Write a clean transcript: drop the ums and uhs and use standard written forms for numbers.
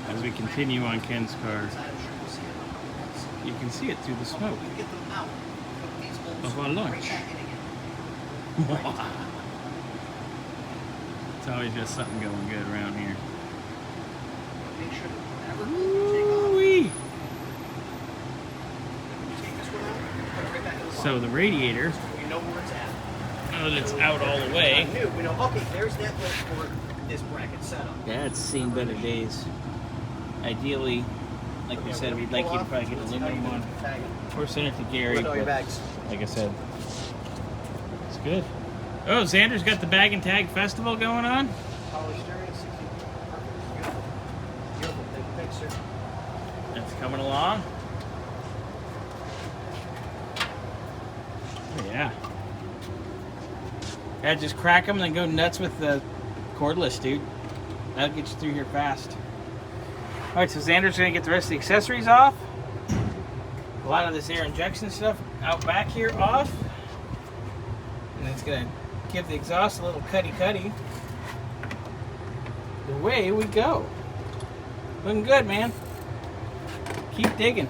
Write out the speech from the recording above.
as we continue on Ken's car. You can see it through the smoke of our lunch. It's always just something going good around here. Ooh-wee. So the radiator, now that it's out all the way, Okay, there's that for this bracket setup. that's seen better days. Ideally, like we said, we'd like you to probably get an aluminum one or send it to Gary. But like I said, it's good. Oh, Xander's got the Bag and Tag Festival going on. That's coming along. Oh, yeah. Yeah, just crack them and then go nuts with the cordless, dude. That'll get you through here fast. Alright, so Xander's going to get the rest of the accessories off. A lot of this air injection stuff out back here off. And it's going to give the exhaust a little cutty-cutty. Away we go. Looking good, man. Keep digging.